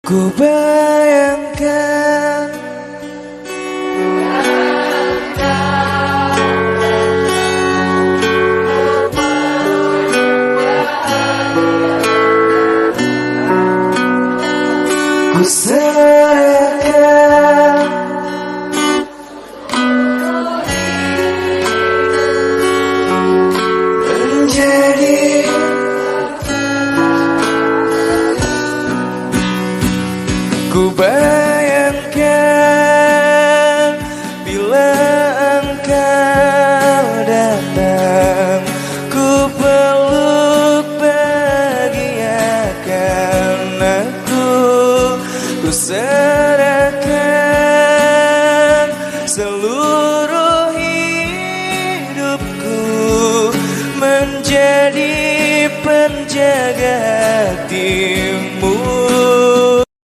Ku bayangkan ku serahkan menjadi ku bayangkan bila engkau datang, ku peluk bahagiakan aku, ku